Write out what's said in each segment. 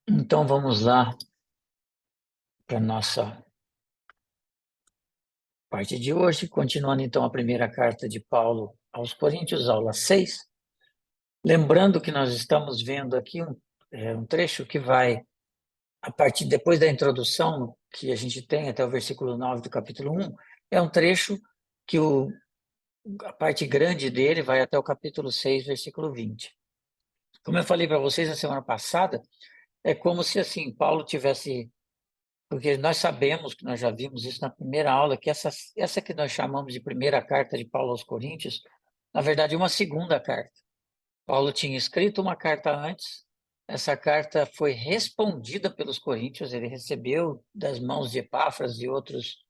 Então vamos lá para a nossa parte de hoje, continuando então a primeira carta de Paulo aos Coríntios, aula 6. Lembrando que nós estamos vendo aqui um trecho que vai, a partir depois da introdução que a gente tem até o versículo 9 do capítulo 1, é um trecho que a parte grande dele vai até o capítulo 6, versículo 20. Como eu falei para vocês na semana passada, é como se assim Paulo tivesse. Porque nós sabemos, que nós já vimos isso na primeira aula, que essa que nós chamamos de primeira carta de Paulo aos Coríntios, na verdade, é uma segunda carta. Paulo tinha escrito uma carta antes, essa carta foi respondida pelos coríntios, ele recebeu das mãos de Epáfras e outros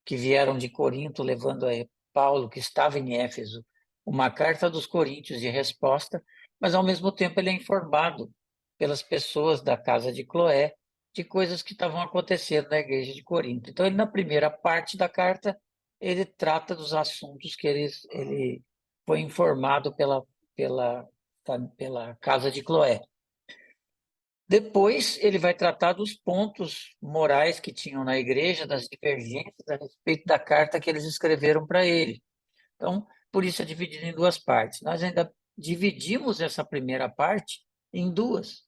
que vieram de Corinto, levando a Paulo, que estava em Éfeso, uma carta dos coríntios de resposta, mas ao mesmo tempo ele é informado pelas pessoas da casa de Cloé de coisas que estavam acontecendo na igreja de Corinto. Então, ele, na primeira parte da carta, ele trata dos assuntos que ele foi informado pela casa de Cloé. Depois, ele vai tratar dos pontos morais que tinham na igreja, das divergências a respeito da carta que eles escreveram para ele. Então, por isso é dividido em duas partes. Nós ainda dividimos essa primeira parte em duas,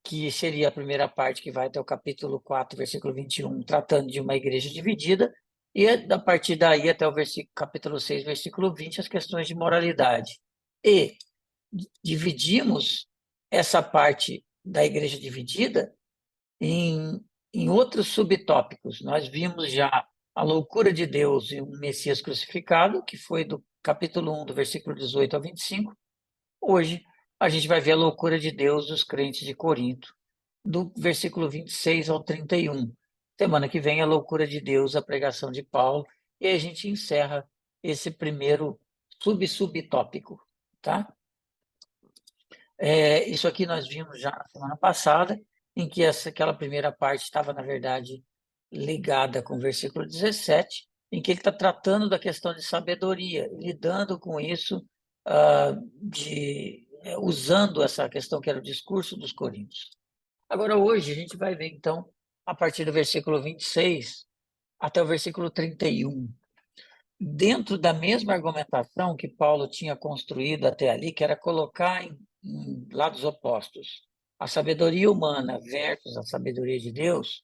que seria a primeira parte que vai até o capítulo 4, versículo 21, tratando de uma igreja dividida, e a partir daí até o capítulo 6, versículo 20, as questões de moralidade. E dividimos essa parte da igreja dividida em, em outros subtópicos. Nós vimos já a loucura de Deus e um Messias crucificado, que foi do capítulo 1, do versículo 18 ao 25. Hoje, a gente vai ver a loucura de Deus dos crentes de Corinto, do versículo 26 ao 31. Semana que vem, a loucura de Deus, a pregação de Paulo, e aí a gente encerra esse primeiro subtópico, tá? Isso aqui nós vimos já na semana passada, em que aquela primeira parte estava, na verdade, ligada com o versículo 17, em que ele está tratando da questão de sabedoria, lidando com isso, usando essa questão que era o discurso dos coríntios. Agora, hoje, a gente vai ver, então, a partir do versículo 26 até o versículo 31, dentro da mesma argumentação que Paulo tinha construído até ali, que era colocar em lados opostos a sabedoria humana versus a sabedoria de Deus,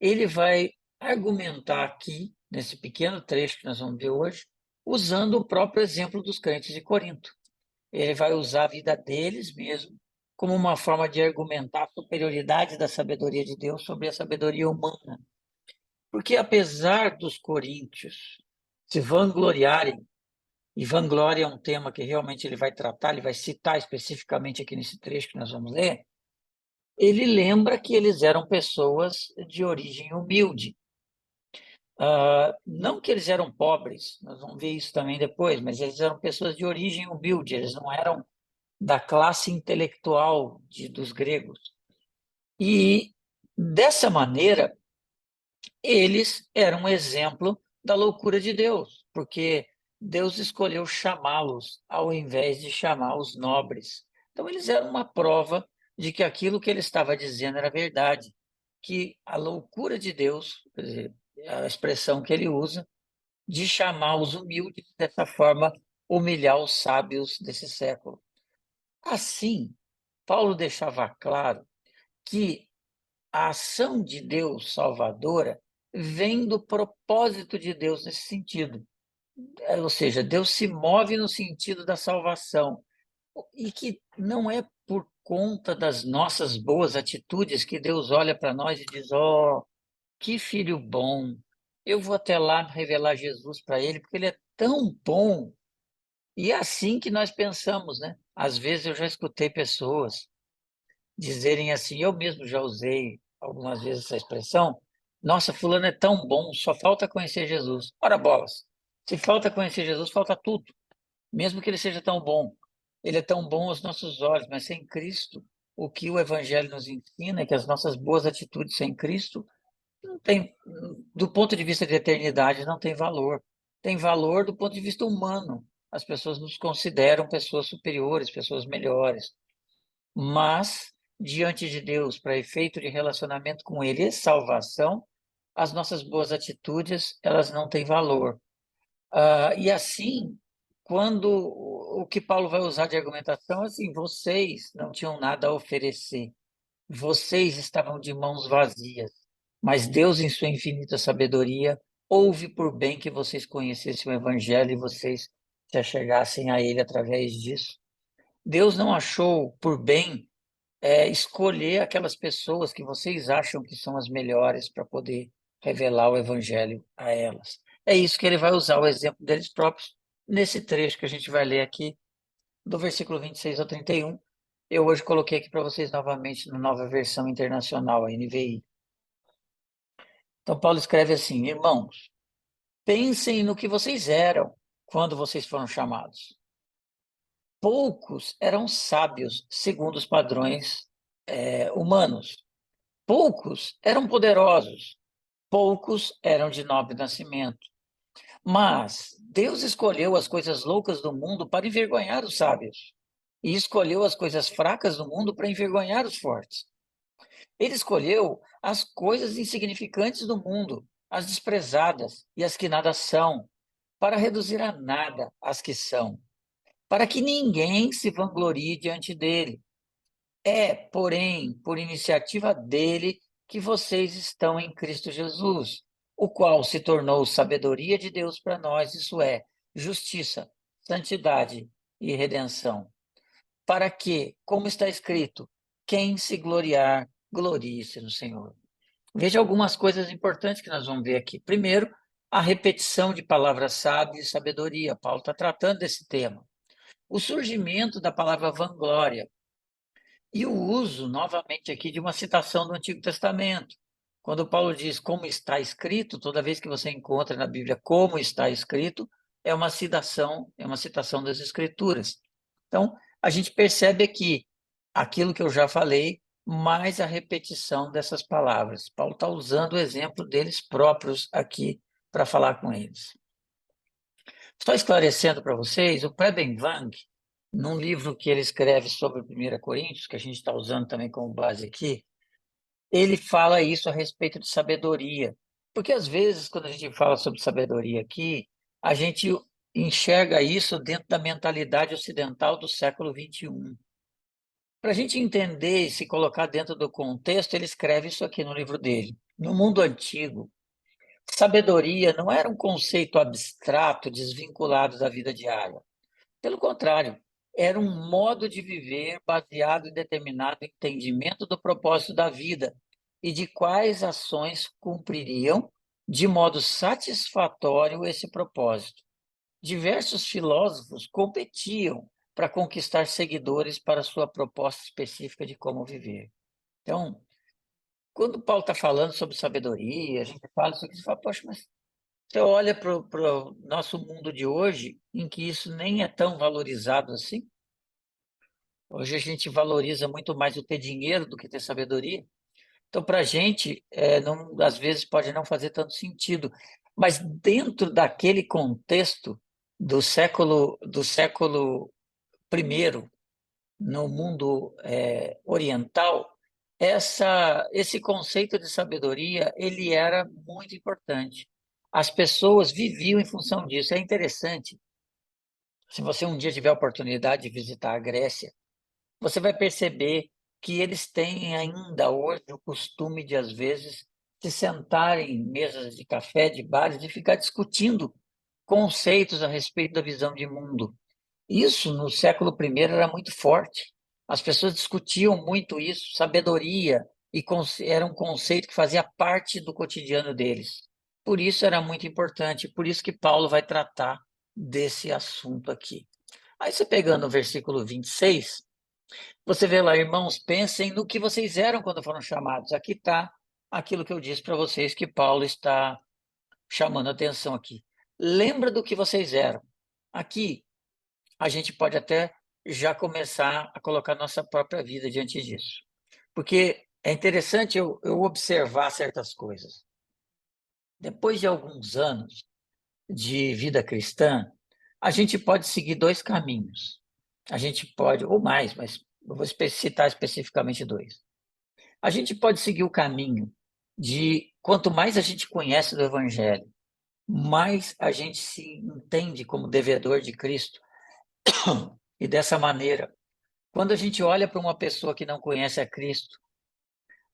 ele vai argumentar aqui, nesse pequeno trecho que nós vamos ver hoje, usando o próprio exemplo dos crentes de Corinto. Ele vai usar a vida deles mesmo como uma forma de argumentar a superioridade da sabedoria de Deus sobre a sabedoria humana. Porque apesar dos coríntios se vangloriarem, e vanglória é um tema que realmente ele vai tratar, ele vai citar especificamente aqui nesse trecho que nós vamos ler, ele lembra que eles eram pessoas de origem humilde. Não que eles eram pobres, nós vamos ver isso também depois, mas eles eram pessoas de origem humilde, eles não eram da classe intelectual dos gregos. E, dessa maneira, eles eram um exemplo da loucura de Deus, porque Deus escolheu chamá-los ao invés de chamar os nobres. Então, eles eram uma prova de que aquilo que ele estava dizendo era verdade, que a loucura de Deus, quer dizer, a expressão que ele usa, de chamar os humildes dessa forma, humilhar os sábios desse século. Assim, Paulo deixava claro que a ação de Deus salvadora vem do propósito de Deus nesse sentido. Ou seja, Deus se move no sentido da salvação. E que não é por conta das nossas boas atitudes que Deus olha para nós e diz: "Oh, que filho bom, eu vou até lá revelar Jesus para ele, porque ele é tão bom." E é assim que nós pensamos, né? Às vezes eu já escutei pessoas dizerem assim, eu mesmo já usei algumas vezes essa expressão: "Nossa, fulano é tão bom, só falta conhecer Jesus." Ora bolas, se falta conhecer Jesus, falta tudo, mesmo que ele seja tão bom. Ele é tão bom aos nossos olhos, mas sem Cristo, o que o Evangelho nos ensina é que as nossas boas atitudes sem Cristo não tem, do ponto de vista de eternidade, não tem valor. Tem valor do ponto de vista humano. As pessoas nos consideram pessoas superiores, pessoas melhores. Mas diante de Deus para efeito de relacionamento com Ele e salvação, as nossas boas atitudes, elas não têm valor. E assim, quando o que Paulo vai usar de argumentação, assim, vocês não tinham nada a oferecer, vocês estavam de mãos vazias, mas Deus, em sua infinita sabedoria, houve por bem que vocês conhecessem o Evangelho e vocês se achegassem a Ele através disso. Deus não achou por bem escolher aquelas pessoas que vocês acham que são as melhores para poder revelar o Evangelho a elas. É isso que ele vai usar, o exemplo deles próprios, nesse trecho que a gente vai ler aqui, do versículo 26 ao 31. Eu hoje coloquei aqui para vocês novamente na nova versão internacional, a NVI. Então, Paulo escreve assim: irmãos, pensem no que vocês eram quando vocês foram chamados. Poucos eram sábios segundo os padrões humanos. Poucos eram poderosos, poucos eram de nobre nascimento. Mas Deus escolheu as coisas loucas do mundo para envergonhar os sábios, e escolheu as coisas fracas do mundo para envergonhar os fortes. Ele escolheu as coisas insignificantes do mundo, as desprezadas e as que nada são, para reduzir a nada as que são, para que ninguém se vanglorie diante dele. É, porém, por iniciativa dele que vocês estão em Cristo Jesus, o qual se tornou sabedoria de Deus para nós, isso é, justiça, santidade e redenção. Para que, como está escrito, quem se gloriar, glorie-se no Senhor. Veja algumas coisas importantes que nós vamos ver aqui. Primeiro, a repetição de palavras sábias e sabedoria. Paulo está tratando desse tema. O surgimento da palavra vanglória. E o uso, novamente, aqui de uma citação do Antigo Testamento. Quando Paulo diz como está escrito, toda vez que você encontra na Bíblia como está escrito, é uma citação das Escrituras. Então, a gente percebe aqui aquilo que eu já falei, mais a repetição dessas palavras. Paulo está usando o exemplo deles próprios aqui para falar com eles. Só esclarecendo para vocês, o Preben Wang, num livro que ele escreve sobre 1 Coríntios, que a gente está usando também como base aqui, ele fala isso a respeito de sabedoria. Porque, às vezes, quando a gente fala sobre sabedoria aqui, a gente enxerga isso dentro da mentalidade ocidental do século XXI. Para a gente entender e se colocar dentro do contexto, ele escreve isso aqui no livro dele. No mundo antigo, sabedoria não era um conceito abstrato, desvinculado da vida diária. Pelo contrário, era um modo de viver baseado em determinado entendimento do propósito da vida e de quais ações cumpririam de modo satisfatório esse propósito. Diversos filósofos competiam para conquistar seguidores para sua proposta específica de como viver. Então, quando Paulo está falando sobre sabedoria, a gente fala isso aqui, você fala, poxa, mas você olha para o nosso mundo de hoje, em que isso nem é tão valorizado assim. Hoje a gente valoriza muito mais o ter dinheiro do que ter sabedoria. Então, para a gente, não, às vezes pode não fazer tanto sentido. Mas dentro daquele contexto do século I, no mundo oriental, esse conceito de sabedoria ele era muito importante. As pessoas viviam em função disso. É interessante, se você um dia tiver a oportunidade de visitar a Grécia, você vai perceber que eles têm ainda hoje o costume de, às vezes, se sentarem em mesas de café, de bares, e ficar discutindo conceitos a respeito da visão de mundo. Isso, no século I, era muito forte. As pessoas discutiam muito isso, sabedoria, e era um conceito que fazia parte do cotidiano deles. Por isso era muito importante, por isso que Paulo vai tratar desse assunto aqui. Aí você pegando o versículo 26, você vê lá, irmãos, pensem no que vocês eram quando foram chamados. Aqui está aquilo que eu disse para vocês que Paulo está chamando a atenção aqui. Lembra do que vocês eram. Aqui, a gente pode até já começar a colocar nossa própria vida diante disso. Porque é interessante eu observar certas coisas. Depois de alguns anos de vida cristã, a gente pode seguir dois caminhos. A gente pode, ou mais, mas Eu vou citar especificamente dois. A gente pode seguir o caminho de quanto mais a gente conhece do Evangelho, mais a gente se entende como devedor de Cristo. E dessa maneira, quando a gente olha para uma pessoa que não conhece a Cristo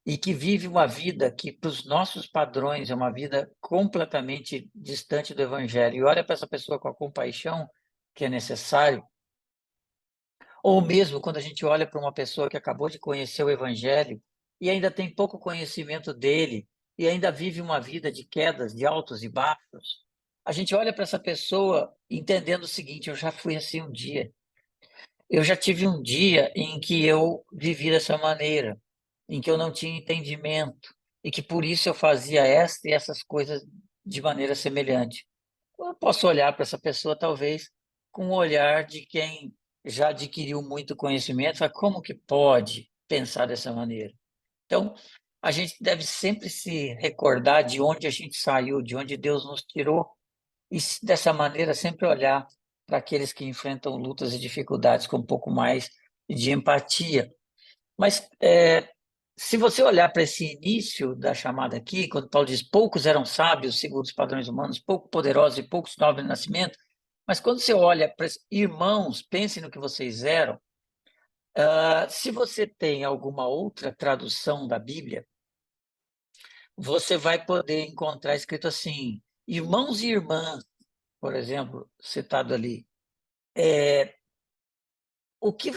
e que vive uma vida que, para os nossos padrões, é uma vida completamente distante do Evangelho, e olha para essa pessoa com a compaixão que é necessário, ou mesmo quando a gente olha para uma pessoa que acabou de conhecer o Evangelho e ainda tem pouco conhecimento dele e ainda vive uma vida de quedas, de altos e baixos, a gente olha para essa pessoa entendendo o seguinte: eu já fui assim um dia. Eu já tive um dia em que eu vivi dessa maneira, em que eu não tinha entendimento e que por isso eu fazia esta e essas coisas de maneira semelhante. Eu posso olhar para essa pessoa, talvez, com o olhar de quem já adquiriu muito conhecimento, fala, como que pode pensar dessa maneira? Então, a gente deve sempre se recordar de onde a gente saiu, de onde Deus nos tirou, e dessa maneira sempre olhar para aqueles que enfrentam lutas e dificuldades com um pouco mais de empatia. Mas se você olhar para esse início da chamada aqui, quando Paulo diz poucos eram sábios segundo os padrões humanos, pouco poderosos e poucos nobres de nascimento, mas quando você olha para irmãos, pensem no que vocês eram. Se você tem alguma outra tradução da Bíblia, você vai poder encontrar escrito assim: irmãos e irmãs, por exemplo, citado ali. O que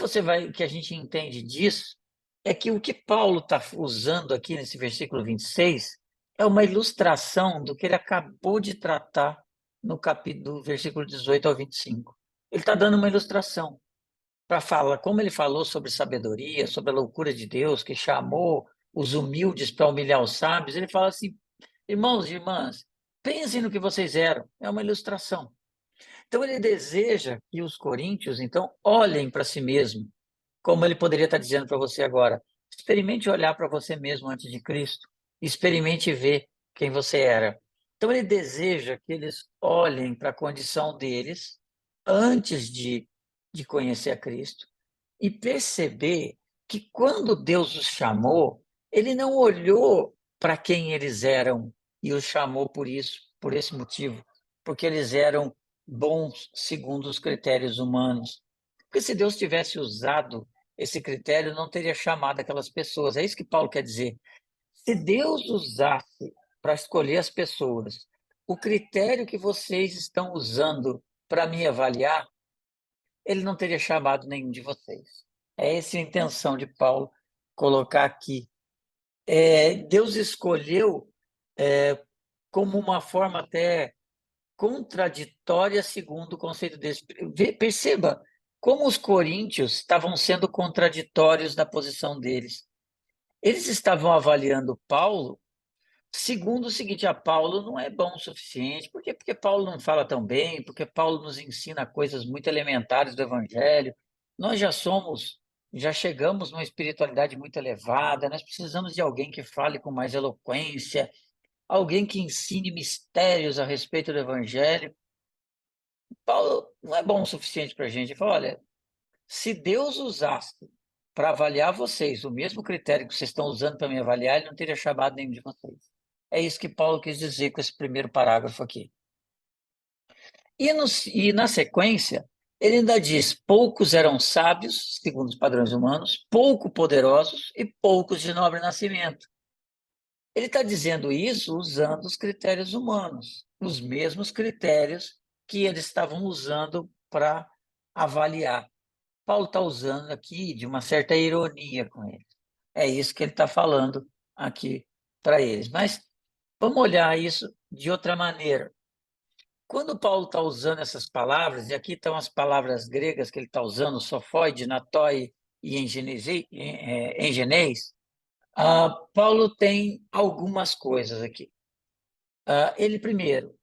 a gente entende disso é que o que Paulo está usando aqui nesse versículo 26 é uma ilustração do que ele acabou de tratar no capítulo, do versículo 18 ao 25. Ele está dando uma ilustração para falar, como ele falou sobre sabedoria, sobre a loucura de Deus, que chamou os humildes para humilhar os sábios. Ele fala assim: irmãos e irmãs, pensem no que vocês eram. É uma ilustração. Então, ele deseja que os coríntios, então, olhem para si mesmo, como ele poderia estar dizendo para você agora. Experimente olhar para você mesmo antes de Cristo. Experimente ver quem você era. Então, ele deseja que eles olhem para a condição deles antes de conhecer a Cristo e perceber que quando Deus os chamou, ele não olhou para quem eles eram e os chamou por isso, por esse motivo, porque eles eram bons segundo os critérios humanos. Porque se Deus tivesse usado esse critério, não teria chamado aquelas pessoas. É isso que Paulo quer dizer. Se Deus usasse para escolher as pessoas o critério que vocês estão usando para me avaliar, ele não teria chamado nenhum de vocês. É essa a intenção de Paulo colocar aqui. Deus escolheu como uma forma até contraditória segundo o conceito desse. Perceba como os coríntios estavam sendo contraditórios na posição deles. Eles estavam avaliando Paulo segundo o seguinte: Paulo não é bom o suficiente. Por quê? Porque Paulo não fala tão bem, porque Paulo nos ensina coisas muito elementares do Evangelho. Nós já chegamos numa espiritualidade muito elevada, nós precisamos de alguém que fale com mais eloquência, alguém que ensine mistérios a respeito do Evangelho. Paulo não é bom o suficiente para a gente. Ele fala: olha, se Deus usasse para avaliar vocês o mesmo critério que vocês estão usando para me avaliar, ele não teria chamado nenhum de vocês. É isso que Paulo quis dizer com esse primeiro parágrafo aqui. E na sequência, ele ainda diz: poucos eram sábios, segundo os padrões humanos, pouco poderosos e poucos de nobre nascimento. Ele está dizendo isso usando os critérios humanos, os mesmos critérios que eles estavam usando para avaliar. Paulo está usando aqui de uma certa ironia com eles. É isso que ele está falando aqui para eles. Mas vamos olhar isso de outra maneira. Quando Paulo está usando essas palavras, e aqui estão as palavras gregas que ele está usando, sofoi, natoi e engenês, Paulo tem algumas coisas aqui. Ele, primeiro,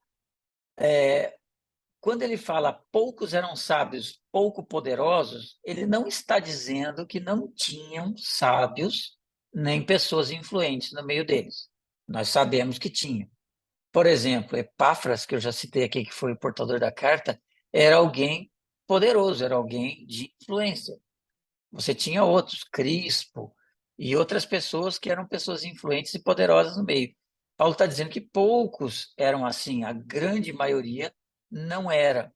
quando ele fala poucos eram sábios, pouco poderosos, ele não está dizendo que não tinham sábios nem pessoas influentes no meio deles. Nós sabemos que tinham. Por exemplo, Epáfras, que eu já citei aqui, que foi o portador da carta, era alguém poderoso, era alguém de influência. Você tinha outros, Crispo e outras pessoas que eram pessoas influentes e poderosas no meio. Paulo está dizendo que poucos eram assim, a grande maioria não era.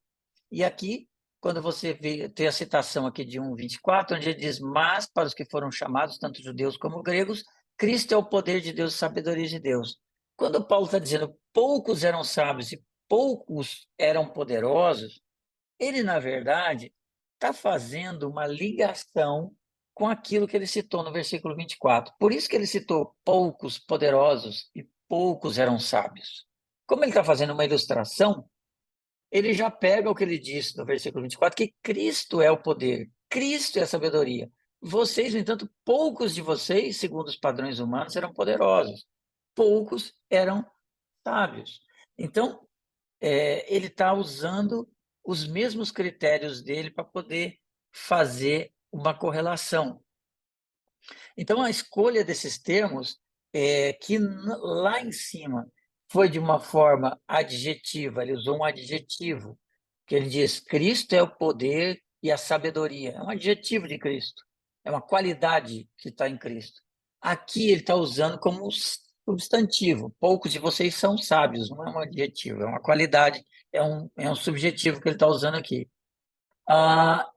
E aqui, quando você vê, tem a citação aqui de 1:24, onde ele diz: Mas para os que foram chamados, tanto judeus como gregos, Cristo é o poder de Deus e sabedoria de Deus. Quando Paulo está dizendo poucos eram sábios e poucos eram poderosos, ele, na verdade, está fazendo uma ligação com aquilo que ele citou no versículo 24. Por isso que ele citou poucos poderosos e poucos eram sábios. Como ele está fazendo uma ilustração, ele já pega o que ele disse no versículo 24, que Cristo é o poder, Cristo é a sabedoria. Vocês, no entanto, poucos de vocês, segundo os padrões humanos, eram poderosos, poucos eram sábios. Então, ele está usando os mesmos critérios dele para poder fazer uma correlação. Então, a escolha desses termos, que lá em cima foi de uma forma adjetiva, ele usou um adjetivo, que ele diz: Cristo é o poder e a sabedoria. É um adjetivo de Cristo, é uma qualidade que está em Cristo. Aqui ele está usando como substantivo. Poucos de vocês são sábios, não é um adjetivo, é uma qualidade, é um subjetivo que ele está usando aqui.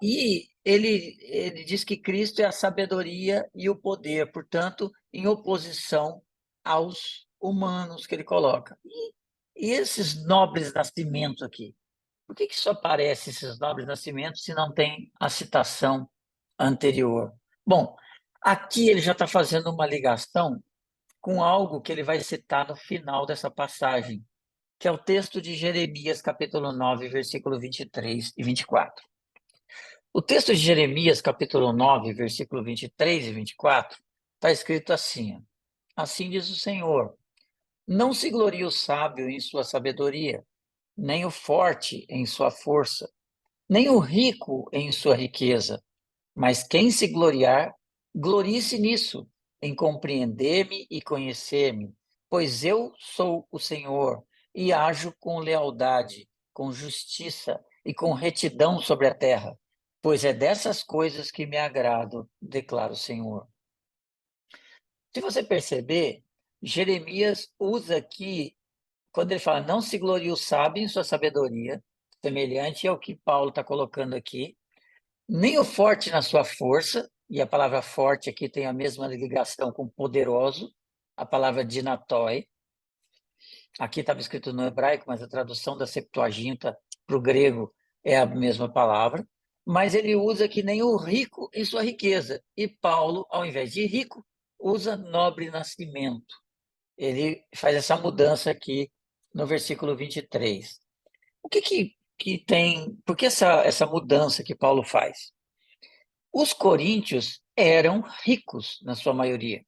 E ele diz que Cristo é a sabedoria e o poder, portanto, em oposição aos humanos que ele coloca. E esses nobres nascimentos aqui? Por que só aparece esses nobres nascimentos se não tem a citação anterior? Bom, aqui ele já está fazendo uma ligação com algo que ele vai citar no final dessa passagem, que é o texto de Jeremias, capítulo 9, versículo 23 e 24. O texto de Jeremias, capítulo 9, versículo 23 e 24, está escrito assim: Assim diz o Senhor: Não se glorie o sábio em sua sabedoria, nem o forte em sua força, nem o rico em sua riqueza, mas quem se gloriar, glorie-se nisso, em compreender-me e conhecer-me, pois eu sou o Senhor e ajo com lealdade, com justiça e com retidão sobre a terra, pois é dessas coisas que me agrado, declara o Senhor. Se você perceber, Jeremias usa aqui, quando ele fala: não se glorie o sábio em sua sabedoria, semelhante ao que Paulo está colocando aqui, nem o forte na sua força, e a palavra forte aqui tem a mesma ligação com poderoso, a palavra dinatói. Aqui estava escrito no hebraico, mas a tradução da Septuaginta para o grego é a mesma palavra. Mas ele usa que nem o rico em sua riqueza. E Paulo, ao invés de rico, usa nobre nascimento. Ele faz essa mudança aqui no versículo 23. O que tem. Por que essa mudança que Paulo faz? Os coríntios eram ricos, na sua maioria.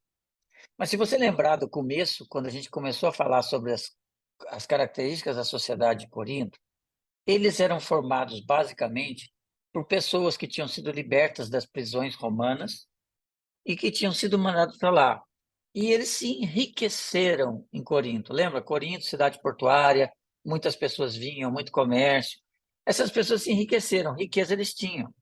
Mas se você lembrar do começo, quando a gente começou a falar sobre as características da sociedade de Corinto, eles eram formados basicamente por pessoas que tinham sido libertas das prisões romanas e que tinham sido mandados para lá. E eles se enriqueceram em Corinto. Lembra? Corinto, cidade portuária, muitas pessoas vinham, muito comércio. Essas pessoas se enriqueceram, riqueza eles tinham.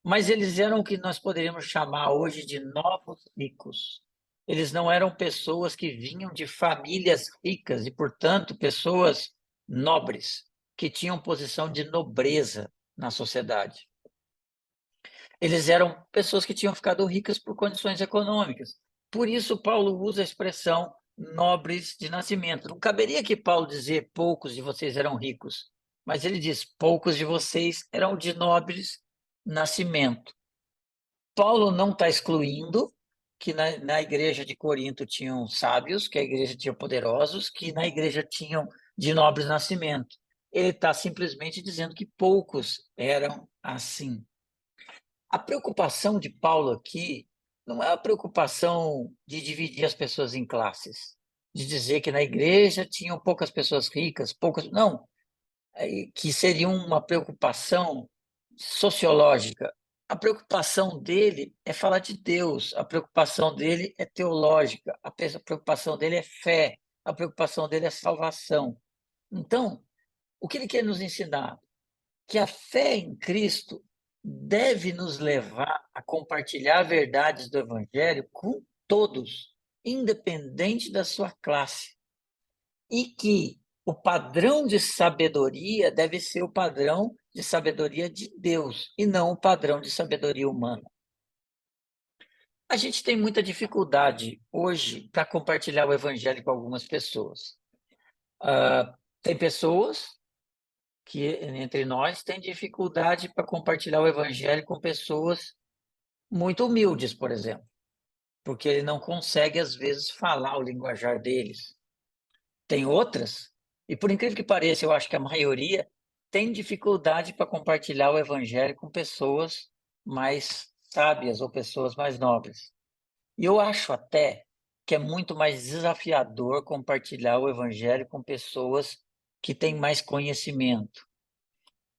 Mas eles eram o que nós poderíamos chamar hoje de novos ricos. Eles não eram pessoas que vinham de famílias ricas e, portanto, pessoas nobres, que tinham posição de nobreza na sociedade. Eles eram pessoas que tinham ficado ricas por condições econômicas. Por isso, Paulo usa a expressão nobres de nascimento. Não caberia que Paulo dizer poucos de vocês eram ricos, mas ele diz poucos de vocês eram de nobres nascimento. Paulo não está excluindo que na igreja de Corinto tinham sábios, que a igreja tinha poderosos, que na igreja tinham de nobres nascimento. Ele está simplesmente dizendo que poucos eram assim. A preocupação de Paulo aqui não é a preocupação de dividir as pessoas em classes, de dizer que na igreja tinham poucas pessoas ricas, poucas. Não, que seria uma preocupação sociológica. A preocupação dele é falar de Deus, a preocupação dele é teológica, a preocupação dele é fé, a preocupação dele é salvação. Então, o que ele quer nos ensinar? Que a fé em Cristo deve nos levar a compartilhar verdades do Evangelho com todos, independente da sua classe. E que o padrão de sabedoria deve ser o padrão de sabedoria de Deus e não o padrão de sabedoria humana. A gente tem muita dificuldade hoje para compartilhar o Evangelho com algumas pessoas. Tem pessoas que, entre nós, têm dificuldade para compartilhar o Evangelho com pessoas muito humildes, por exemplo, porque ele não consegue, às vezes, falar o linguajar deles. Tem outras, e por incrível que pareça, eu acho que a maioria tem dificuldade para compartilhar o Evangelho com pessoas mais sábias ou pessoas mais nobres. E eu acho até que é muito mais desafiador compartilhar o Evangelho com pessoas que têm mais conhecimento.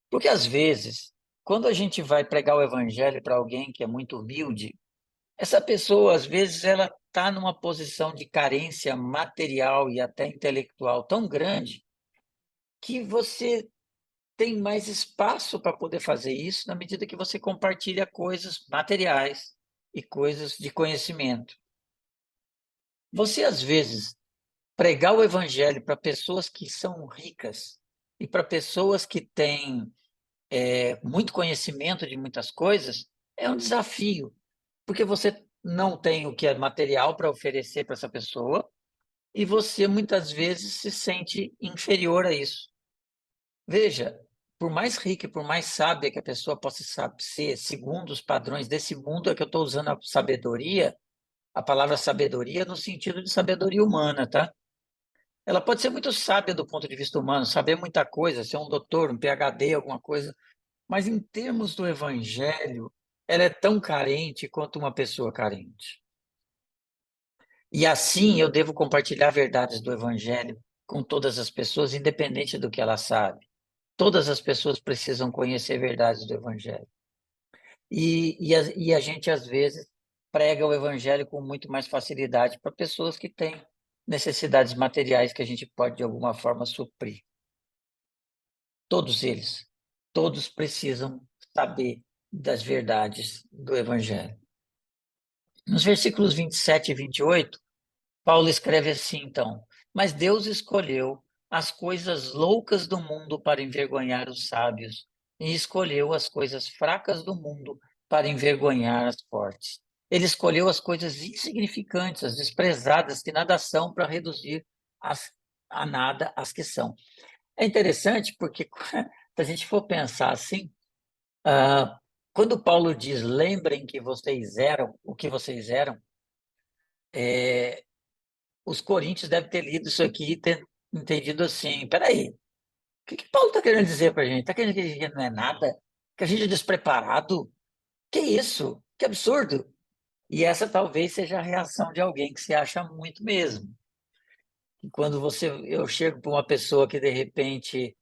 Porque, às vezes, quando a gente vai pregar o Evangelho para alguém que é muito humilde, essa pessoa, às vezes, ela está numa posição de carência material e até intelectual tão grande que você tem mais espaço para poder fazer isso na medida que você compartilha coisas materiais e coisas de conhecimento. Você, às vezes, pregar o evangelho para pessoas que são ricas e para pessoas que têm muito conhecimento de muitas coisas é um desafio, porque você não tem o que é material para oferecer para essa pessoa e você muitas vezes se sente inferior a isso. Veja, por mais rica e por mais sábia que a pessoa possa ser, segundo os padrões desse mundo, é que eu estou usando a palavra sabedoria no sentido de sabedoria humana, tá? Ela pode ser muito sábia do ponto de vista humano, saber muita coisa, ser um doutor, um PhD, alguma coisa, mas em termos do evangelho, ela é tão carente quanto uma pessoa carente. E assim eu devo compartilhar verdades do evangelho com todas as pessoas, independente do que ela sabe. Todas as pessoas precisam conhecer verdades do evangelho. E a gente, às vezes, prega o evangelho com muito mais facilidade para pessoas que têm necessidades materiais que a gente pode, de alguma forma, suprir. Todos eles, todos precisam saber das verdades do evangelho. Nos versículos 27 e 28, Paulo escreve assim, então: Mas Deus escolheu as coisas loucas do mundo para envergonhar os sábios, e escolheu as coisas fracas do mundo para envergonhar as fortes. Ele escolheu as coisas insignificantes, as desprezadas, que nada são, para reduzir a nada as que são. É interessante porque, se a gente for pensar assim, ah, quando Paulo diz, lembrem que vocês eram o que vocês eram, os coríntios devem ter lido isso aqui e ter entendido assim, peraí, o que Paulo está querendo dizer para a gente? Está querendo dizer que a gente não é nada? Que a gente é despreparado? Que isso? Que absurdo! E essa talvez seja a reação de alguém que se acha muito mesmo. E quando eu chego para uma pessoa que de repente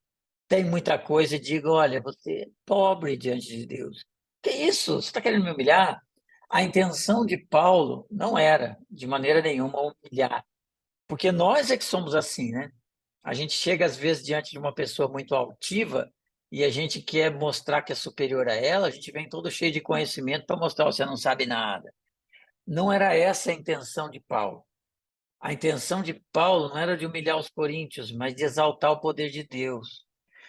tem muita coisa e digo, olha, você é pobre diante de Deus. Que isso? Você está querendo me humilhar? A intenção de Paulo não era, de maneira nenhuma, humilhar, porque nós é que somos assim, né? A gente chega, às vezes, diante de uma pessoa muito altiva e a gente quer mostrar que é superior a ela, a gente vem todo cheio de conhecimento para mostrar que você não sabe nada. Não era essa a intenção de Paulo. A intenção de Paulo não era de humilhar os coríntios, mas de exaltar o poder de Deus.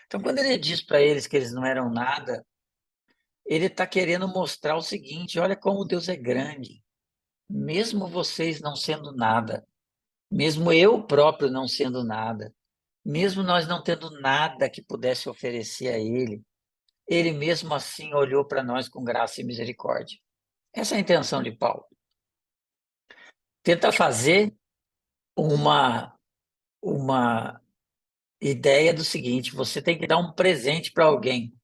Então, quando ele diz para eles que eles não eram nada, ele está querendo mostrar o seguinte: olha como Deus é grande. Mesmo vocês não sendo nada, mesmo eu próprio não sendo nada, mesmo nós não tendo nada que pudesse oferecer a Ele, Ele mesmo assim olhou para nós com graça e misericórdia. Essa é a intenção de Paulo. Tenta fazer uma ideia do seguinte: você tem que dar um presente para alguém.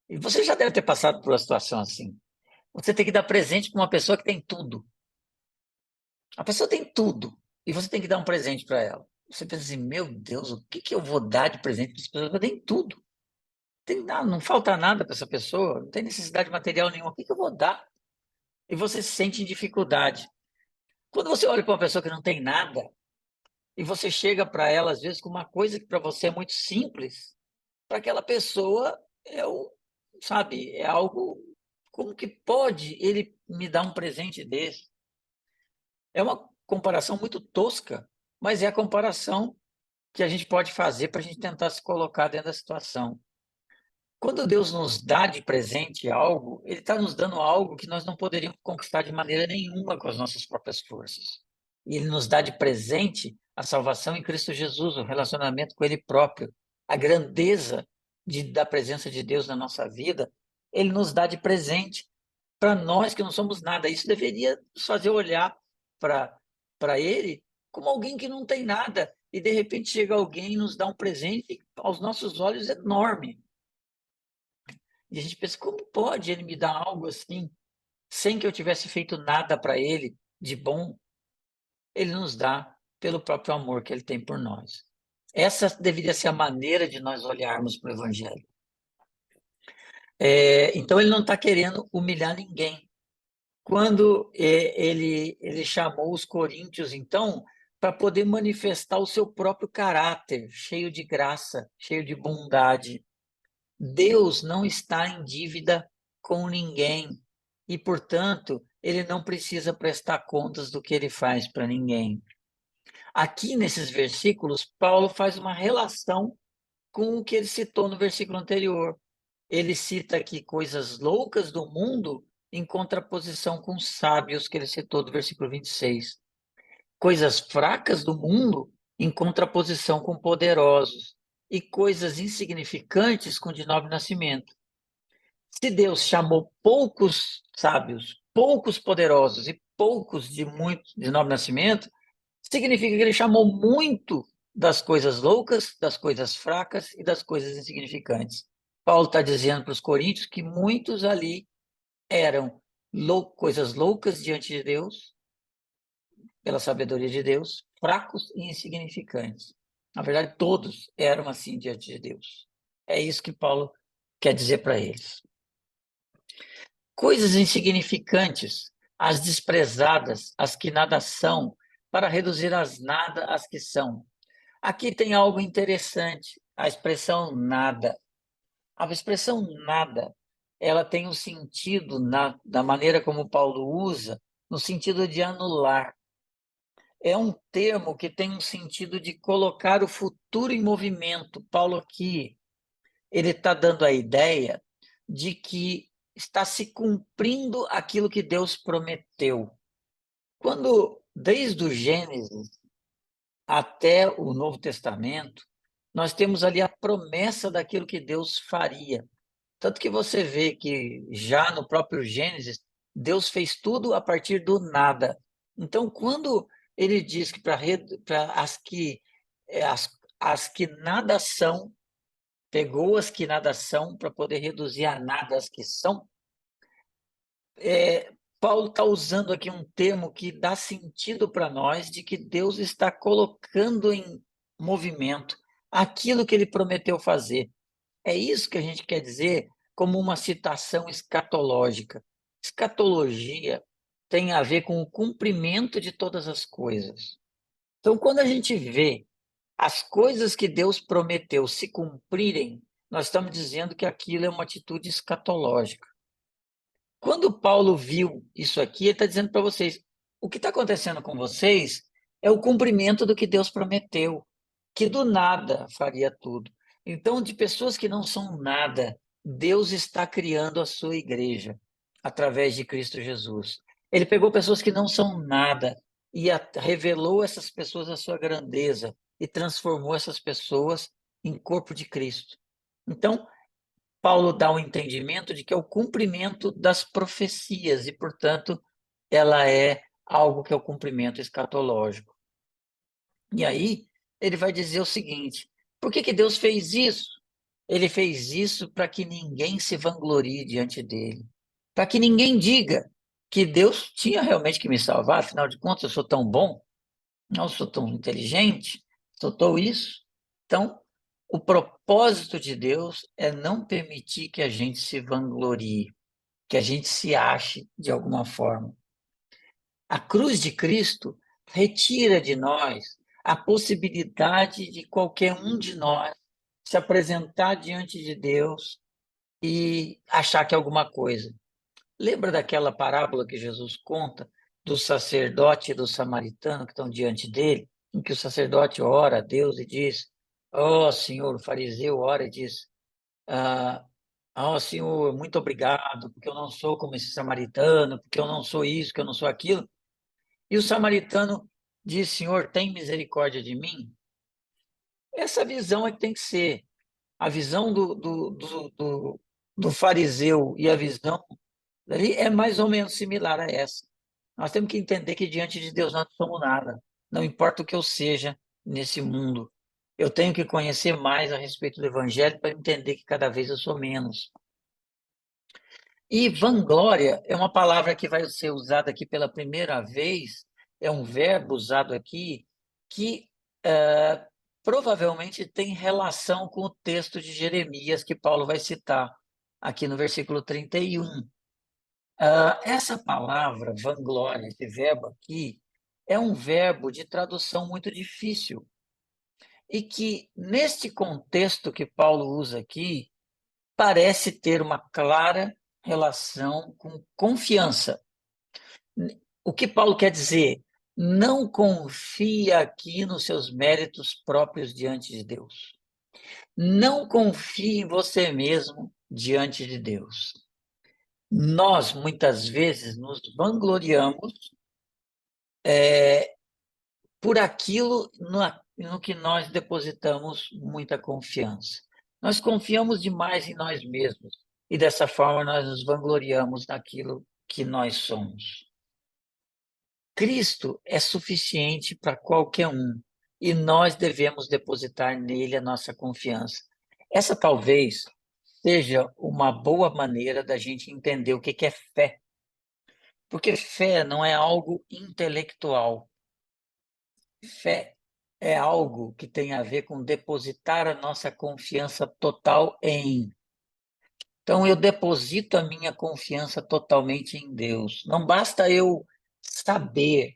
E você já deve ter passado por uma situação assim. Você tem que dar presente para uma pessoa que tem tudo. A pessoa tem tudo e você tem que dar um presente para ela. Você pensa assim: meu Deus, o que eu vou dar de presente para essa pessoa que tem tudo? Tem nada, não falta nada para essa pessoa, não tem necessidade material nenhuma. O que eu vou dar? E você se sente em dificuldade. Quando você olha para uma pessoa que não tem nada e você chega para ela, às vezes, com uma coisa que para você é muito simples, para aquela pessoa é sabe, é algo, como que pode ele me dar um presente desse? É uma comparação muito tosca, mas é a comparação que a gente pode fazer para a gente tentar se colocar dentro da situação. Quando Deus nos dá de presente algo, Ele está nos dando algo que nós não poderíamos conquistar de maneira nenhuma com as nossas próprias forças. E Ele nos dá de presente a salvação em Cristo Jesus, o relacionamento com Ele próprio, a grandeza da presença de Deus na nossa vida. Ele nos dá de presente para nós que não somos nada. Isso deveria nos fazer olhar para Ele como alguém que não tem nada. E de repente chega alguém e nos dá um presente aos nossos olhos enorme. E a gente pensa, como pode ele me dar algo assim, sem que eu tivesse feito nada para ele de bom? Ele nos dá pelo próprio amor que ele tem por nós. Essa deveria ser a maneira de nós olharmos para o Evangelho. Então, ele não está querendo humilhar ninguém. Quando ele chamou os coríntios, então, para poder manifestar o seu próprio caráter, cheio de graça, cheio de bondade. Deus não está em dívida com ninguém e, portanto, ele não precisa prestar contas do que ele faz para ninguém. Aqui nesses versículos, Paulo faz uma relação com o que ele citou no versículo anterior. Ele cita aqui coisas loucas do mundo em contraposição com os sábios que ele citou do versículo 26. Coisas fracas do mundo em contraposição com poderosos e coisas insignificantes com de nobre nascimento. Se Deus chamou poucos sábios, poucos poderosos e poucos de nobre nascimento, significa que ele chamou muito das coisas loucas, das coisas fracas e das coisas insignificantes. Paulo está dizendo para os coríntios que muitos ali eram coisas loucas diante de Deus, pela sabedoria de Deus, fracos e insignificantes. Na verdade, todos eram assim diante de Deus. É isso que Paulo quer dizer para eles. Coisas insignificantes, as desprezadas, as que nada são, para reduzir as nada as que são. Aqui tem algo interessante, a expressão nada. A expressão nada, ela tem um sentido, da maneira como Paulo usa, no sentido de anular. É um termo que tem um sentido de colocar o futuro em movimento. Paulo aqui, ele está dando a ideia de que está se cumprindo aquilo que Deus prometeu. Quando, desde o Gênesis até o Novo Testamento, nós temos ali a promessa daquilo que Deus faria. Tanto que você vê que já no próprio Gênesis, Deus fez tudo a partir do nada. Então, quando ele diz que para as que nada são, pegou as que nada são para poder reduzir a nada as que são, Paulo está usando aqui um termo que dá sentido para nós de que Deus está colocando em movimento aquilo que ele prometeu fazer. É isso que a gente quer dizer como uma citação escatológica. Escatologia tem a ver com o cumprimento de todas as coisas. Então, quando a gente vê as coisas que Deus prometeu se cumprirem, nós estamos dizendo que aquilo é uma atitude escatológica. Quando Paulo viu isso aqui, ele está dizendo para vocês: o que está acontecendo com vocês é o cumprimento do que Deus prometeu, que do nada faria tudo. Então, de pessoas que não são nada, Deus está criando a sua igreja através de Cristo Jesus. Ele pegou pessoas que não são nada e revelou essas pessoas a sua grandeza e transformou essas pessoas em corpo de Cristo. Então, Paulo dá o entendimento de que é o cumprimento das profecias e, portanto, ela é algo que é o cumprimento escatológico. E aí, ele vai dizer o seguinte: por que Deus fez isso? Ele fez isso para que ninguém se vanglorie diante dele, para que ninguém diga que Deus tinha realmente que me salvar, afinal de contas, eu sou tão bom, não sou tão inteligente, sou tão isso. Então, o propósito de Deus é não permitir que a gente se vanglorie, que a gente se ache de alguma forma. A cruz de Cristo retira de nós a possibilidade de qualquer um de nós se apresentar diante de Deus e achar que é alguma coisa. Lembra daquela parábola que Jesus conta do sacerdote e do samaritano que estão diante dele, em que o sacerdote ora a Deus e diz: Ó Senhor, o fariseu ora e diz: ah, ó Senhor, muito obrigado, porque eu não sou como esse samaritano, porque eu não sou isso, que eu não sou aquilo. E o samaritano diz: Senhor, tem misericórdia de mim? Essa visão é que tem que ser. A visão do fariseu e a visão ali é mais ou menos similar a essa. Nós temos que entender que diante de Deus nós não somos nada. Não importa o que eu seja nesse mundo. Eu tenho que conhecer mais a respeito do Evangelho para entender que cada vez eu sou menos. E vanglória é uma palavra que vai ser usada aqui pela primeira vez, é um verbo usado aqui que provavelmente tem relação com o texto de Jeremias que Paulo vai citar aqui no versículo 31. Essa palavra, vanglória, esse verbo aqui, é um verbo de tradução muito difícil e que, neste contexto que Paulo usa aqui, parece ter uma clara relação com confiança. O que Paulo quer dizer? Não confia aqui nos seus méritos próprios diante de Deus. Não confie em você mesmo diante de Deus. Nós, muitas vezes, nos vangloriamos por aquilo no que nós depositamos muita confiança. Nós confiamos demais em nós mesmos e dessa forma nós nos vangloriamos naquilo que nós somos. Cristo é suficiente para qualquer um e nós devemos depositar nele a nossa confiança. Essa talvez seja uma boa maneira da gente entender o que é fé, porque fé não é algo intelectual. Fé é algo que tem a ver com depositar a nossa confiança total em. Então, eu deposito a minha confiança totalmente em Deus. Não basta eu saber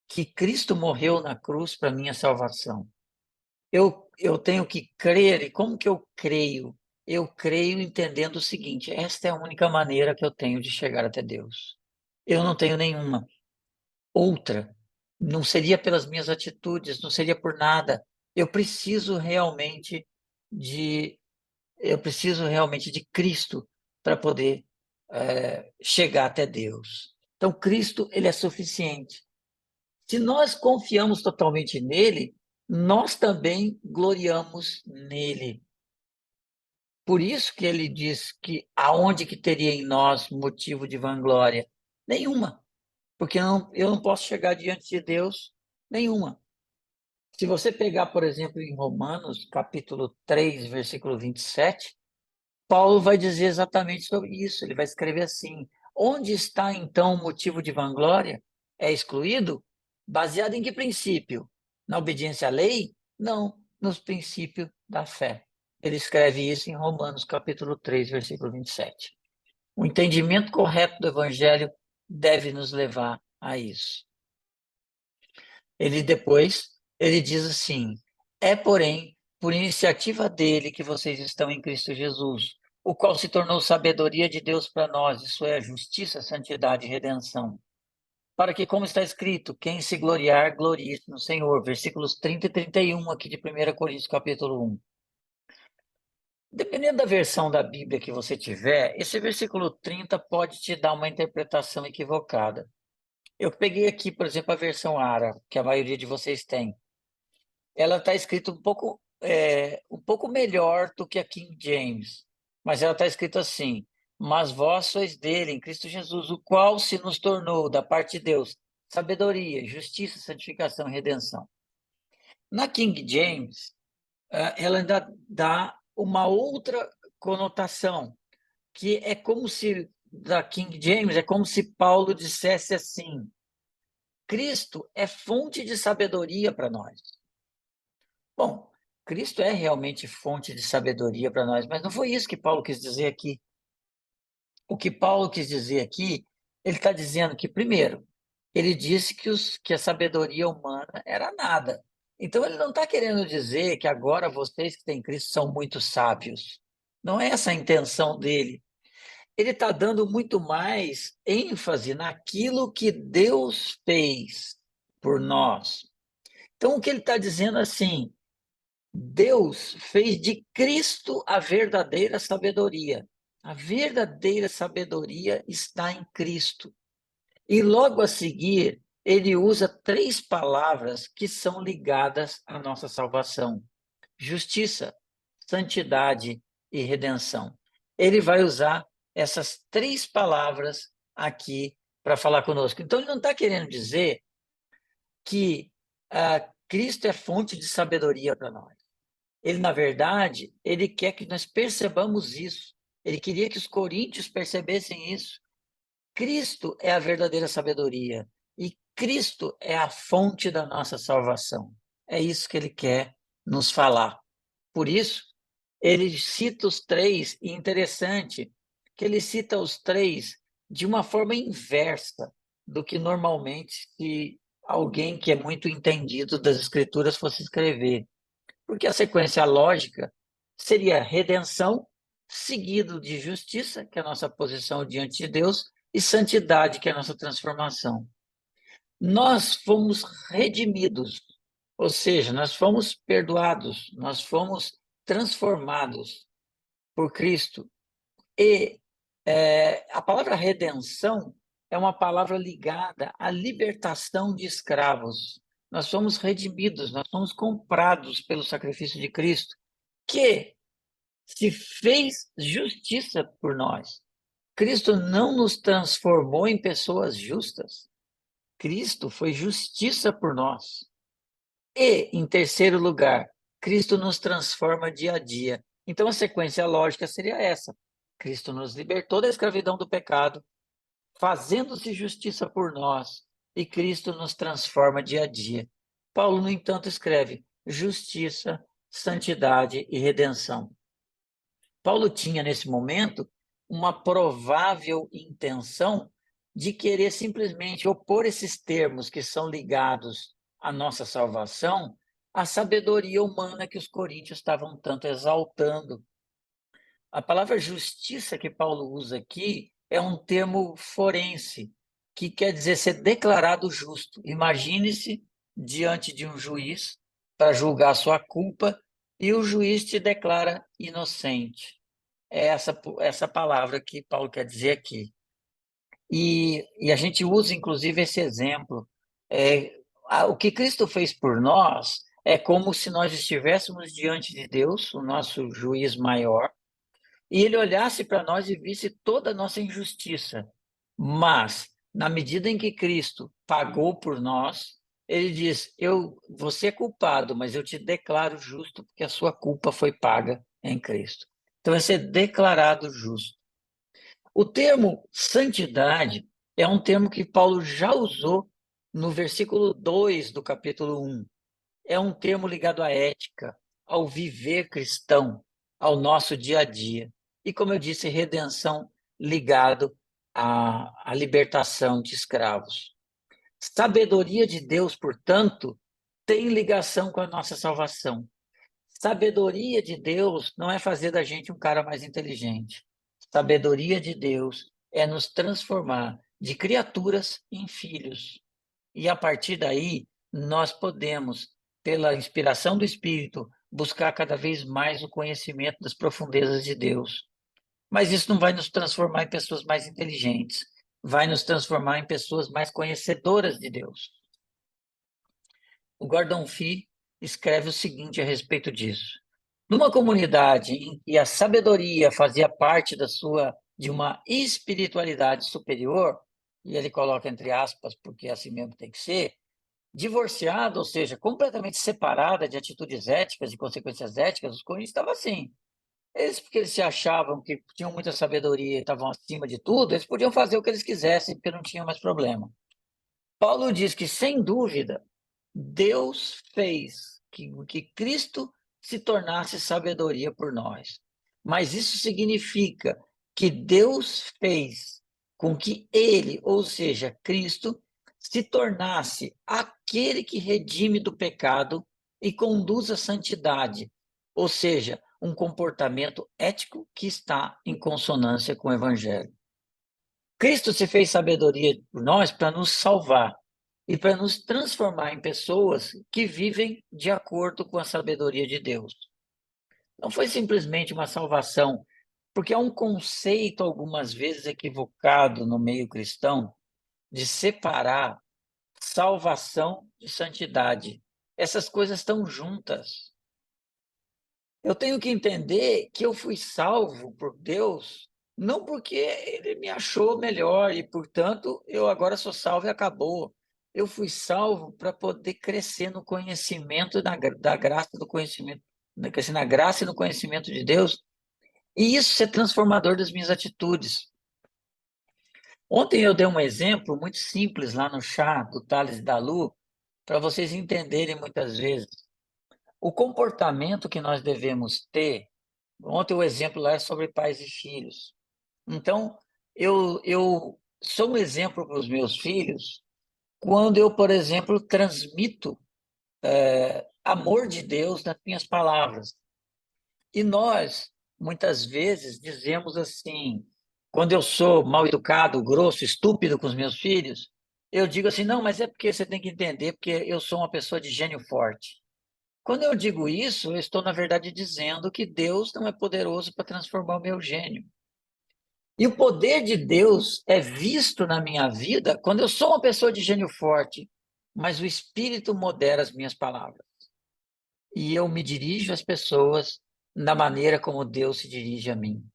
que Cristo morreu na cruz para minha salvação. Eu tenho que crer, e como que eu creio? Eu creio entendendo o seguinte: esta é a única maneira que eu tenho de chegar até Deus. Eu não tenho nenhuma outra. Não seria pelas minhas atitudes, não seria por nada. Eu preciso realmente de, eu preciso realmente de Cristo para poder chegar até Deus. Então, Cristo, ele é suficiente. Se nós confiamos totalmente nele, nós também gloriamos nele. Por isso que ele diz que aonde que teria em nós motivo de vanglória? Nenhuma, porque eu não posso chegar diante de Deus nenhuma. Se você pegar, por exemplo, em Romanos, capítulo 3, versículo 27, Paulo vai dizer exatamente sobre isso. Ele vai escrever assim: onde está então o motivo de vanglória? É excluído? Baseado em que princípio? Na obediência à lei? Não, nos princípios da fé. Ele escreve isso em Romanos, capítulo 3, versículo 27. O entendimento correto do evangelho deve nos levar a isso. Ele diz assim: é, porém, por iniciativa dele que vocês estão em Cristo Jesus, o qual se tornou sabedoria de Deus para nós, isso é, justiça, santidade e redenção. Para que, como está escrito, quem se gloriar, glorie-se no Senhor. Versículos 30 e 31 aqui de 1 Coríntios, capítulo 1. Dependendo da versão da Bíblia que você tiver, esse versículo 30 pode te dar uma interpretação equivocada. Eu peguei aqui, por exemplo, a versão árabe, que a maioria de vocês tem. Ela está escrita um pouco melhor do que a King James, mas ela está escrita assim: mas vós sois dele, em Cristo Jesus, o qual se nos tornou, da parte de Deus, sabedoria, justiça, santificação e redenção. Na King James, ela ainda dá uma outra conotação, que é como se, da King James, é como se Paulo dissesse assim: Cristo é fonte de sabedoria para nós. Bom, Cristo é realmente fonte de sabedoria para nós, mas não foi isso que Paulo quis dizer aqui. O que Paulo quis dizer aqui, ele está dizendo que, primeiro, ele disse que a sabedoria humana era nada. Então, ele não está querendo dizer que agora vocês que têm Cristo são muito sábios. Não é essa a intenção dele. Ele está dando muito mais ênfase naquilo que Deus fez por nós. Então, o que ele está dizendo assim, Deus fez de Cristo a verdadeira sabedoria. A verdadeira sabedoria está em Cristo. E logo a seguir, ele usa três palavras que são ligadas à nossa salvação: justiça, santidade e redenção. Ele vai usar essas três palavras aqui para falar conosco. Então, ele não está querendo dizer que Cristo é fonte de sabedoria para nós. Ele, na verdade, ele quer que nós percebamos isso. Ele queria que os coríntios percebessem isso. Cristo é a verdadeira sabedoria e Cristo é a fonte da nossa salvação. É isso que ele quer nos falar. Por isso, ele cita os três, e interessante que ele cita os três de uma forma inversa do que normalmente se alguém que é muito entendido das Escrituras fosse escrever. Porque a sequência lógica seria redenção, seguido de justiça, que é a nossa posição diante de Deus, e santidade, que é a nossa transformação. Nós fomos redimidos, ou seja, nós fomos perdoados, nós fomos transformados por Cristo. E a palavra redenção é uma palavra ligada à libertação de escravos. Nós fomos redimidos, nós fomos comprados pelo sacrifício de Cristo, que se fez justiça por nós. Cristo não nos transformou em pessoas justas. Cristo foi justiça por nós. E, em terceiro lugar, Cristo nos transforma dia a dia. Então, a sequência lógica seria essa: Cristo nos libertou da escravidão do pecado, fazendo-se justiça por nós, e Cristo nos transforma dia a dia. Paulo, no entanto, escreve justiça, santidade e redenção. Paulo tinha, nesse momento, uma provável intenção de querer simplesmente opor esses termos que são ligados à nossa salvação à sabedoria humana que os coríntios estavam tanto exaltando. A palavra justiça que Paulo usa aqui é um termo forense, que quer dizer ser declarado justo. Imagine-se diante de um juiz para julgar a sua culpa e o juiz te declara inocente. É essa palavra que Paulo quer dizer aqui. E a gente usa, inclusive, esse exemplo. O que Cristo fez por nós é como se nós estivéssemos diante de Deus, o nosso juiz maior, e ele olhasse para nós e visse toda a nossa injustiça. Mas, na medida em que Cristo pagou por nós, ele diz: você é culpado, mas eu te declaro justo, porque a sua culpa foi paga em Cristo. Então, é ser declarado justo. O termo santidade é um termo que Paulo já usou no versículo 2 do capítulo 1. É um termo ligado à ética, ao viver cristão, ao nosso dia a dia. E, como eu disse, redenção ligado à libertação de escravos. Sabedoria de Deus, portanto, tem ligação com a nossa salvação. Sabedoria de Deus não é fazer da gente um cara mais inteligente. Sabedoria de Deus é nos transformar de criaturas em filhos. E a partir daí, nós podemos, pela inspiração do Espírito, buscar cada vez mais o conhecimento das profundezas de Deus. Mas isso não vai nos transformar em pessoas mais inteligentes, vai nos transformar em pessoas mais conhecedoras de Deus. O Gordon Fee escreve o seguinte a respeito disso: numa comunidade em que a sabedoria fazia parte de uma espiritualidade superior, e ele coloca entre aspas, porque assim mesmo tem que ser, divorciada, ou seja, completamente separada de atitudes éticas e consequências éticas, os coríntios estavam assim. Eles, porque eles se achavam que tinham muita sabedoria e estavam acima de tudo, eles podiam fazer o que eles quisessem, porque não tinham mais problema. Paulo diz que, sem dúvida, Deus fez que Cristo se tornasse sabedoria por nós. Mas isso significa que Deus fez com que ele, ou seja, Cristo, se tornasse aquele que redime do pecado e conduz à santidade, ou seja, um comportamento ético que está em consonância com o Evangelho. Cristo se fez sabedoria por nós para nos salvar e para nos transformar em pessoas que vivem de acordo com a sabedoria de Deus. Não foi simplesmente uma salvação, porque há um conceito algumas vezes equivocado no meio cristão de separar salvação de santidade. Essas coisas estão juntas. Eu tenho que entender que eu fui salvo por Deus, não porque ele me achou melhor e, portanto, eu agora sou salvo e acabou. Eu fui salvo para poder crescer no conhecimento da graça do conhecimento, crescer na graça e no conhecimento de Deus, e isso ser transformador das minhas atitudes. Ontem eu dei um exemplo muito simples lá no chá do Tales e da Lu, para vocês entenderem muitas vezes. O comportamento que nós devemos ter, ontem o exemplo lá é sobre pais e filhos. Então, eu sou um exemplo para os meus filhos quando eu, por exemplo, transmito amor de Deus nas minhas palavras. E nós, muitas vezes, dizemos assim, quando eu sou mal educado, grosso, estúpido com os meus filhos, eu digo assim, não, mas é porque você tem que entender, porque eu sou uma pessoa de gênio forte. Quando eu digo isso, eu estou, na verdade, dizendo que Deus não é poderoso para transformar o meu gênio. E o poder de Deus é visto na minha vida quando eu sou uma pessoa de gênio forte, mas o Espírito modera as minhas palavras. E eu me dirijo às pessoas da maneira como Deus se dirige a mim.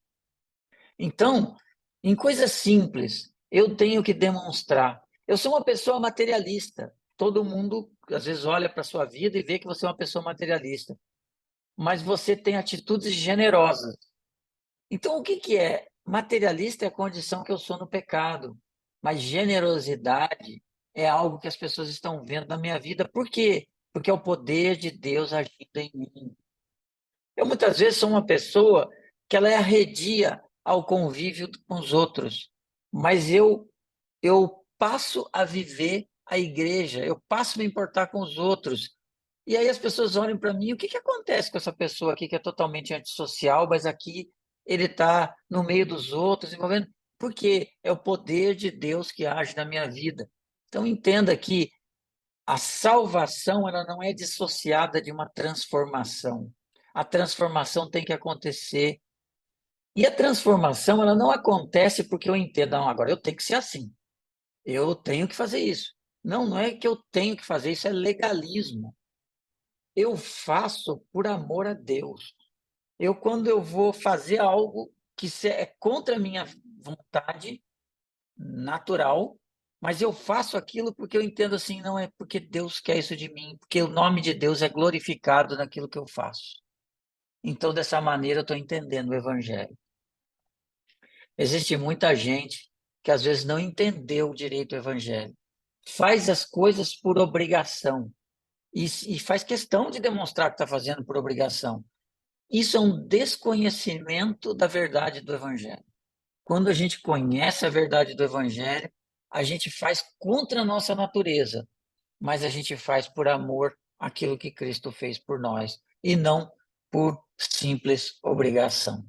Então, em coisas simples, eu tenho que demonstrar. Eu sou uma pessoa materialista. Todo mundo, às vezes, olha para a sua vida e vê que você é uma pessoa materialista. Mas você tem atitudes generosas. Então, o que que é? Materialista é a condição que eu sou no pecado, mas generosidade é algo que as pessoas estão vendo na minha vida. Por quê? Porque é o poder de Deus agindo em mim. Eu muitas vezes sou uma pessoa que ela é arredia ao convívio com os outros, mas eu passo a viver a igreja, eu passo a me importar com os outros. E aí as pessoas olham para mim, o que que acontece com essa pessoa aqui que é totalmente antissocial, mas aqui ele está no meio dos outros, envolvendo. Porque é o poder de Deus que age na minha vida. Então entenda que a salvação ela não é dissociada de uma transformação. A transformação tem que acontecer. E a transformação ela não acontece porque eu entendo, não, agora eu tenho que ser assim. Eu tenho que fazer isso. Não, não é que eu tenho que fazer isso, é legalismo. Eu faço por amor a Deus. Quando eu vou fazer algo que é contra a minha vontade natural, mas eu faço aquilo porque eu entendo assim, não é porque Deus quer isso de mim, porque o nome de Deus é glorificado naquilo que eu faço. Então, dessa maneira, eu estou entendendo o Evangelho. Existe muita gente que às vezes não entendeu direito o Evangelho. Faz as coisas por obrigação e faz questão de demonstrar que está fazendo por obrigação. Isso é um desconhecimento da verdade do Evangelho. Quando a gente conhece a verdade do Evangelho, a gente faz contra a nossa natureza, mas a gente faz por amor aquilo que Cristo fez por nós e não por simples obrigação.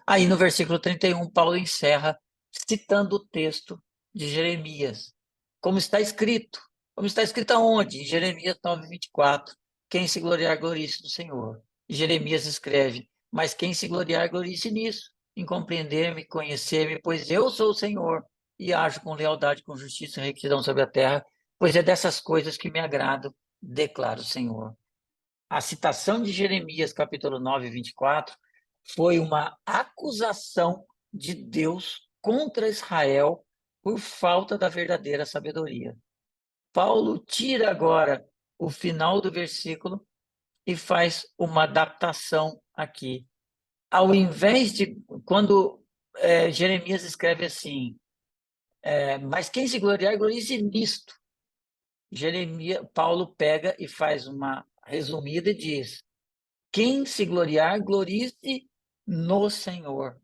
Aí no versículo 31, Paulo encerra citando o texto de Jeremias, como está escrito. Como está escrito aonde? Em Jeremias 9:24. Quem se gloriar, glorie-se no Senhor. E Jeremias escreve, mas quem se gloriar, glorie-se nisso, em compreender-me, conhecer-me, pois eu sou o Senhor, e ajo com lealdade, com justiça e retidão sobre a terra, pois é dessas coisas que me agrado, declara o Senhor. A citação de Jeremias, capítulo 9:24, foi uma acusação de Deus contra Israel por falta da verdadeira sabedoria. Paulo tira agora o final do versículo e faz uma adaptação aqui. Ao invés de, quando Jeremias escreve assim, mas quem se gloriar, glorie-se nisto. Paulo pega e faz uma resumida e diz, quem se gloriar, glorie-se no Senhor.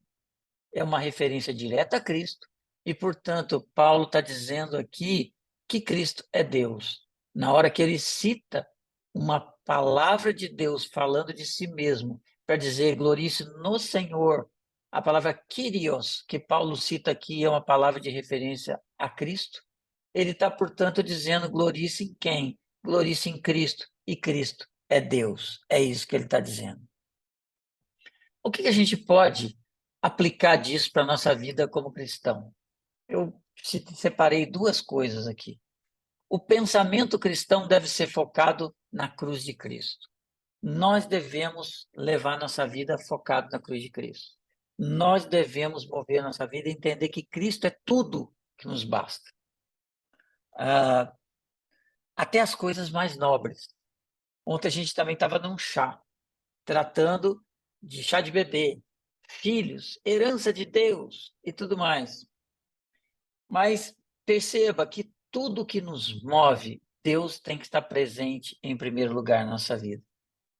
É uma referência direta a Cristo. E, portanto, Paulo está dizendo aqui que Cristo é Deus. Na hora que ele cita uma palavra de Deus falando de si mesmo, para dizer glorie-se no Senhor. A palavra Kyrios, que Paulo cita aqui, é uma palavra de referência a Cristo. Ele está, portanto, dizendo glorie-se em quem? Glorie-se em Cristo. E Cristo é Deus. É isso que ele está dizendo. O que a gente pode aplicar disso para a nossa vida como cristão? Eu separei duas coisas aqui. O pensamento cristão deve ser focado na cruz de Cristo. Nós devemos levar nossa vida focado na cruz de Cristo. Nós devemos mover nossa vida e entender que Cristo é tudo que nos basta. Até as coisas mais nobres. Ontem a gente também estava num chá, tratando de chá de bebê, filhos, herança de Deus e tudo mais. Mas perceba que tudo que nos move, Deus tem que estar presente em primeiro lugar na nossa vida.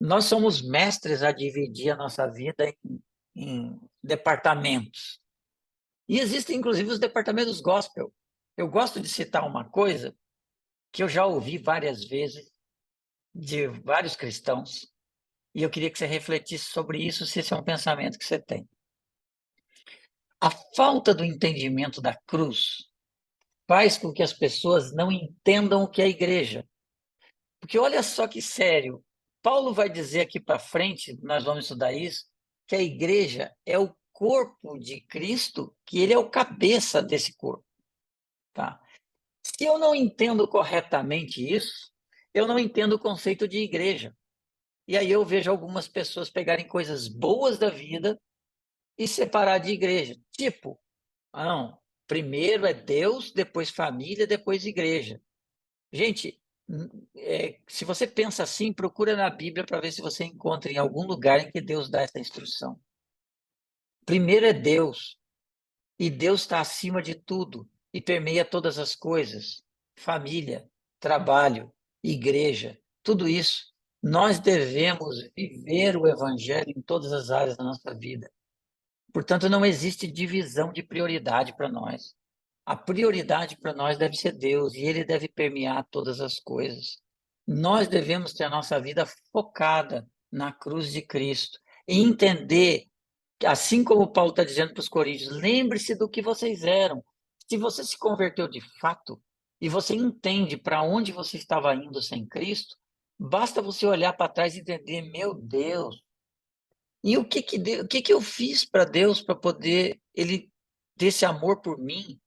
Nós somos mestres a dividir a nossa vida em departamentos. E existem, inclusive, os departamentos gospel. Eu gosto de citar uma coisa que eu já ouvi várias vezes de vários cristãos, e eu queria que você refletisse sobre isso, se esse é um pensamento que você tem. A falta do entendimento da cruz faz com que as pessoas não entendam o que é a igreja. Porque olha só que sério, Paulo vai dizer aqui para frente, nós vamos estudar isso, que a igreja é o corpo de Cristo, que ele é o cabeça desse corpo. Tá? Se eu não entendo corretamente isso, eu não entendo o conceito de igreja. E aí eu vejo algumas pessoas pegarem coisas boas da vida e separar de igreja. Tipo, não, primeiro é Deus, depois família, depois igreja. Gente, se você pensa assim, procura na Bíblia para ver se você encontra em algum lugar em que Deus dá essa instrução. Primeiro é Deus, e Deus está acima de tudo e permeia todas as coisas. Família, trabalho, igreja, tudo isso. Nós devemos viver o Evangelho em todas as áreas da nossa vida. Portanto, não existe divisão de prioridade para nós. A prioridade para nós deve ser Deus e Ele deve permear todas as coisas. Nós devemos ter a nossa vida focada na cruz de Cristo e entender, assim como Paulo está dizendo para os Coríntios, lembre-se do que vocês eram. Se você se converteu de fato e você entende para onde você estava indo sem Cristo, basta você olhar para trás e entender, meu Deus, e o que eu fiz para Deus para poder Ele ter esse amor por mim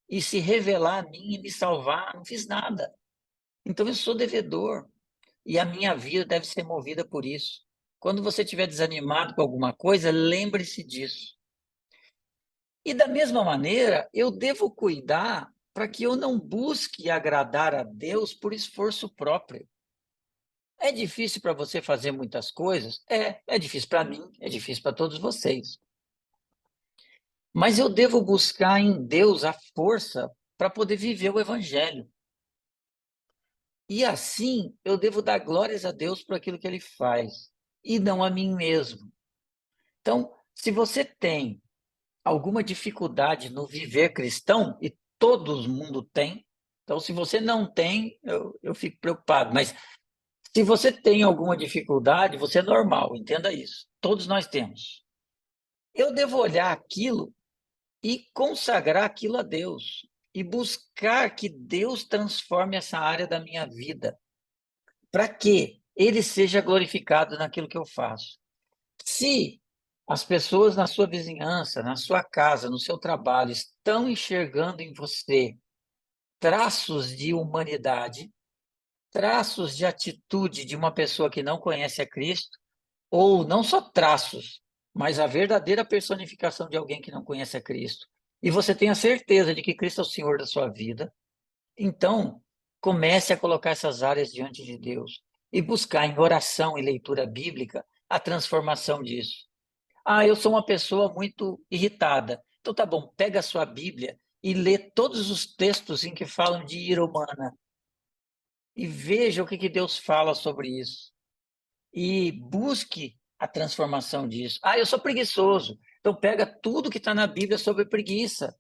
e se revelar a mim e me salvar? Não fiz nada. Então eu sou devedor e a minha vida deve ser movida por isso. Quando você estiver desanimado com alguma coisa, lembre-se disso. E da mesma maneira, eu devo cuidar para que eu não busque agradar a Deus por esforço próprio. É difícil para você fazer muitas coisas? É difícil para mim, é difícil para todos vocês. Mas eu devo buscar em Deus a força para poder viver o Evangelho. E assim eu devo dar glórias a Deus por aquilo que Ele faz, e não a mim mesmo. Então, se você tem alguma dificuldade no viver cristão, e todo mundo tem, então se você não tem, eu fico preocupado, mas se você tem alguma dificuldade, você é normal, entenda isso. Todos nós temos. Eu devo olhar aquilo e consagrar aquilo a Deus e buscar que Deus transforme essa área da minha vida, para que Ele seja glorificado naquilo que eu faço. Se as pessoas na sua vizinhança, na sua casa, no seu trabalho, estão enxergando em você traços de humanidade, traços de atitude de uma pessoa que não conhece a Cristo, ou não só traços, mas a verdadeira personificação de alguém que não conhece a Cristo, e você tem a certeza de que Cristo é o Senhor da sua vida, então comece a colocar essas áreas diante de Deus e buscar em oração e leitura bíblica a transformação disso. Ah, eu sou uma pessoa muito irritada. Então tá bom, pega a sua Bíblia e lê todos os textos em que falam de ira humana e veja o que Deus fala sobre isso e busque a transformação disso. Ah, eu sou preguiçoso. Então pega tudo que está na Bíblia sobre preguiça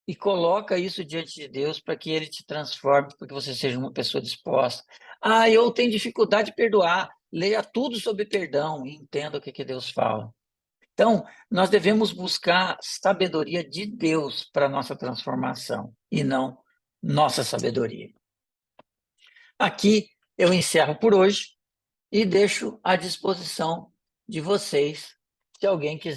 e coloca isso diante de Deus para que Ele te transforme, para que você seja uma pessoa disposta. Ah, eu tenho dificuldade de perdoar. leia tudo sobre perdão e entenda o que Deus fala. Então, nós devemos buscar sabedoria de Deus para a nossa transformação e não nossa sabedoria. Aqui eu encerro por hoje e deixo à disposição de vocês, se alguém quiser